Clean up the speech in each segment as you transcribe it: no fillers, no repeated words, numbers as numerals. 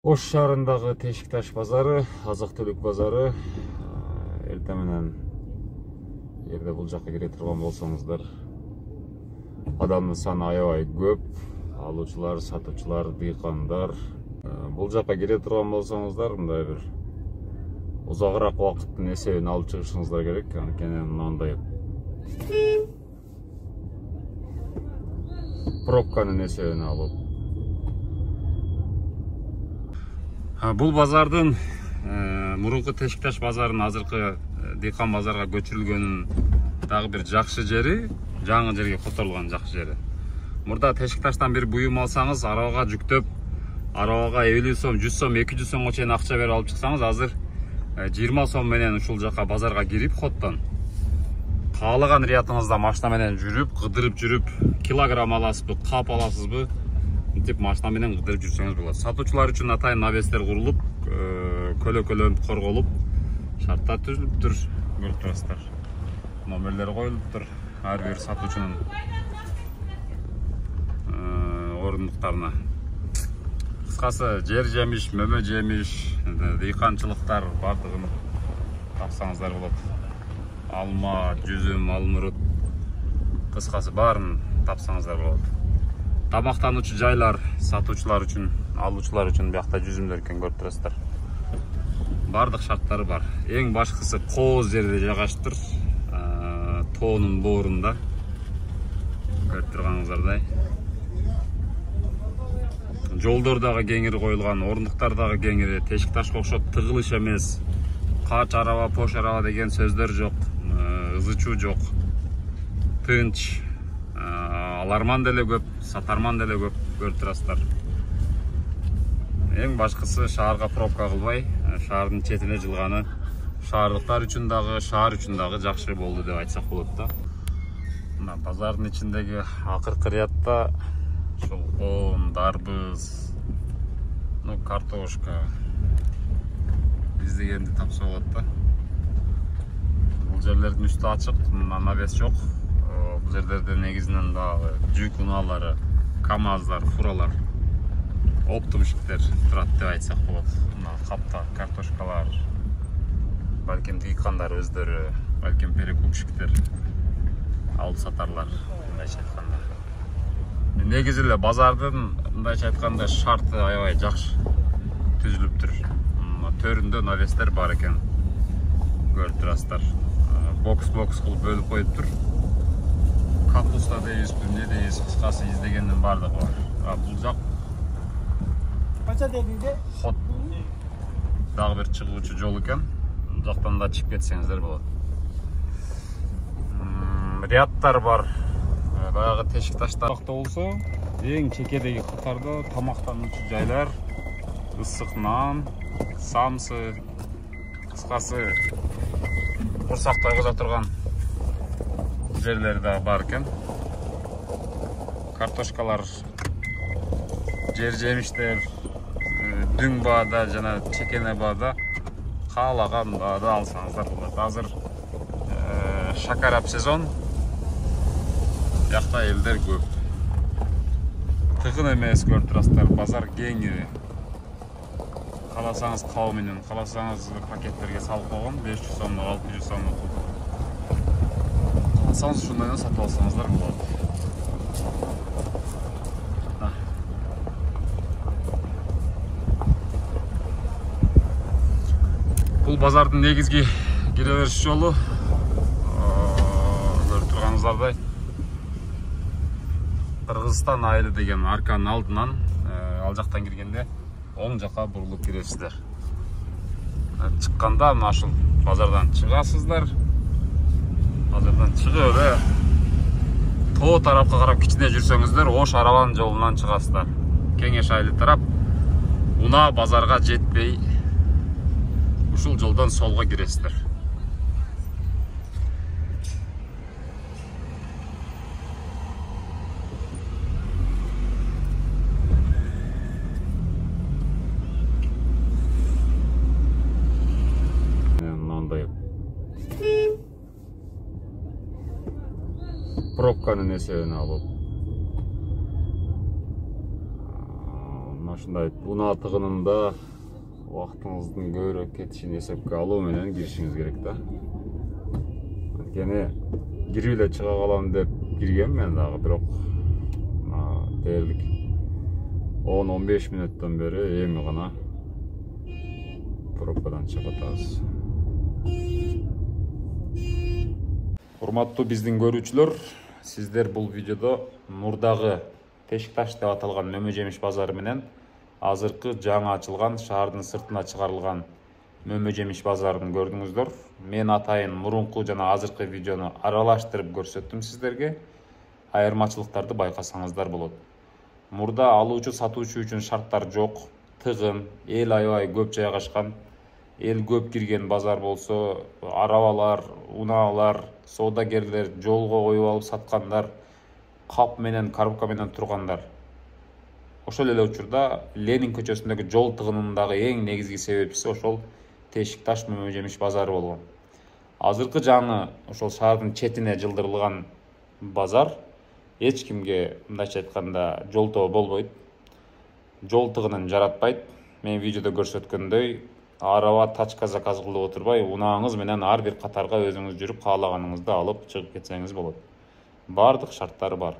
Ош шаарындагы Тешикташ базары, азык-түлүк базары. Эртең менен эгерде бул жакка кире турган болсоңуздар, адамдын саны аябай көп. Алуучулар, сатуучулар, дыйкандар. Бул жакка кире турган болсоңуздар, мындай бир узагыраак убакыттын эсебин алып чыгышыңыздар керек. Анткени мындай пробканын эсебин алып. Бул базардын мурунку Тешикташ базарынын азыркы дыйкан базарга көчүрүлгөнүн дагы бир жакшы жери, жаңы жерге которулган жакшы жери. Мурда Тешикташтан бир буюм алсаңыз, арабага жүктөп, арабага 50 сом, 100 сом, 200 сомго чейин акча берип алып чыксаңыз, азыр 20 сом менен ушул жака базарга кирип хоттон каалаган риятыңызда машина менен жүрүп, кыдырып жүрүп, килограмм аласызбы, кап аласызбы, мынтип машина менен кыдырып жүрсөңүз болот. Сатуучулар үчүн атайын навестер курулуп, көлөкөлөнүп корголуп, шарттар түзүлүптүр, көрүп турасыздар. Номерлер коюлуптур ар бир сатуучунун орындуктарына. Кыскасы, жер жемиш, мөмө жемиш, дыйканчылыктар бардыгын тапсаңыздар болот. Алма, жүзүм, алмурут, кыскасы баарын тапсаңыздар болот. Тамактануучу жайлар сатуучулар үчүн, алуучулар үчүн биякта жүзүмдөр экен, көрүп турасыздар. Бардык шарттары бар. Эң башкысы кооз жерде жайгаштыр. Тоонун боорунда. Көрүп турганыңыздардай. Жолдор дагы кеңири коюлган, орындуктар дагы кеңири, Тешикташка окшоп тыгылыш эмес. Кач араба, пош араба деген сөздөр жок, ызычуу жок. Тынч, аларман деле көп, сатарман деле көп, көрүп турасыздар. Эң башкысы шаарга пробка кылбай, шаардын четине жылганы шаардыктар үчүн дагы, шаар үчүн дагы жакшы болду деп айтсак болот да. Мына базардын ичиндеги акыркы риятта ушул коон, дарбыз, картошка издегенди тапса болот да. Бул жерлердин үстү ачык, навес жок. Бул жерлерде негизинен дагы жүк унаалары, КАМАЗдар, фуралар, оптумщиктер турат деп айтсак болот. Мына капта картошкалар, балким дыйкандар өздөрү, балким перекупщиктер, алып сатарлар, мындайча айтканда. Негизи эле базардын мындайча айтканда шарты аябай жакшы түзүлүптүр. Төрүндө навестер бар экен, көрүп турасыздар. Бокс кылып бөлүп коюптур. Капуста дейбизби, эмне дейбиз, кыскасы издегендин бардыгы бар. Бул жак канча дедиңиз? Хот дагы бир чыгуучу жол экен. Бул жактан да чыгып кетсеңиздер болот. Ряттар бар. Баягы Тешикташта болсо, эң чекедеги катарда тамактануучу жайлар, ысык нан, самсы, кыскасы курсак тойгуза турган жерлер да бар экен. Картошкалар, жер жемиштер, дүң баада жана чекене баада, каалаган баада алсаңыздар болот. Азыр шакарап сезон, биякта элдер көп. Тыгын эмес, көрүп турасыздар, базар кеңири. Каласаңыз кау менен, каласаңыз пакеттерге салып койгон, 500 сомдук, 600 сомдук. Каласаңыз ушундайдан сатып алсаңыздар болот. Бул базардын негизги кире бериш жолу, көрүп турганыңыздардай, Кыргызстан айылы деген арканын алдынан, ал жактан киргенде оң жака бурулуп киресиздер. Чыкканда мына ушул базардан чыгасыздар. Базардан чыгып эле тоо тарапка карап кичине жүрсөңүздөр, Ош арабанын жолунан чыгасыздар. Кеңеш айылы тарап, Уна базарга жетпей, ушул жолдон солго киресиздер. Пробканын эсебин алып, ушундай унаа тыгынында убактыңыздын көбүрөөк кетишин эсепке алуу менен киришиңиз керек да. Анткени кирип эле чыга калам деп киргем мен дагы, бирок дээрлик 10-15 мүнөттөн бери эми гана пробкадан чыгып атабыз. Урматтуу биздин көрүүчүлөр, сиздер бул видеодо Нурдагы Тешикташ деп аталган мөмө жемиш базары менен азыркы жаңы ачылган шаардын сыртына чыгарылган мөмө жемиш базарын көрдүңүздөр. Мен атайын мурунку жана азыркы видеону аралаштырып көрсөттүм сиздерге. Айырмачылыктарды байкасаңыздар болот. Мурда алуучу сатуучу үчүн шарттар жок, тыгын, эл аябай көп жайгашкан, эл көп кирген базар болсо, арабалар, унаалар, соодагерлер жолго коюп алып саткандар, кап менен, коробка менен тургандар. Ошол эле учурда Ленин көчөсүндөгү жол тыгынындагы эң негизги себепчиси ошол Тешикташ мөмө жемиш базары болгон. Азыркы жаңы ошол шаардын четине жылдырылган базар эч кимге, мындайча айтканда, жолтоо болбойт. Жол тыгынын жаратпайт. Мен видеодо көрсөткөндөй, араба тачка заказ кылып отурбай, унааңыз менен ар бир катарга өзүңүз жүрүп каалаганыңызды алып чыгып кетсеңиз болот. Бардык шарттары бар.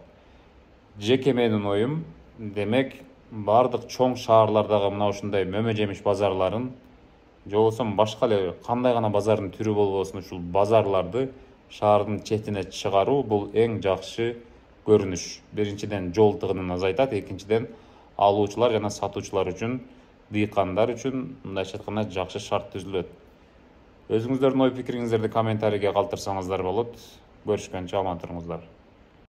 Жеке менин оюм, демек, бардык чоң шаарлардагы мына ушундай мөмө жемиш базарларын, же болбосо башка эле кандай гана базардын түрү болбосун, ушул базарларды шаардын четине чыгаруу бул эң жакшы көрүнүш. Биринчиден жол тыгынын азайтат, экинчиден алуучулар жана сатуучулар үчүн, дыйкандар үчүн мындайча айтканда жакшы шарт түзүлөт. Өзүңүздөрдүн ой пикириңиздерди комментарийге калтырсаңыздар болот. Көрүшкөнчө аман туруңуздар.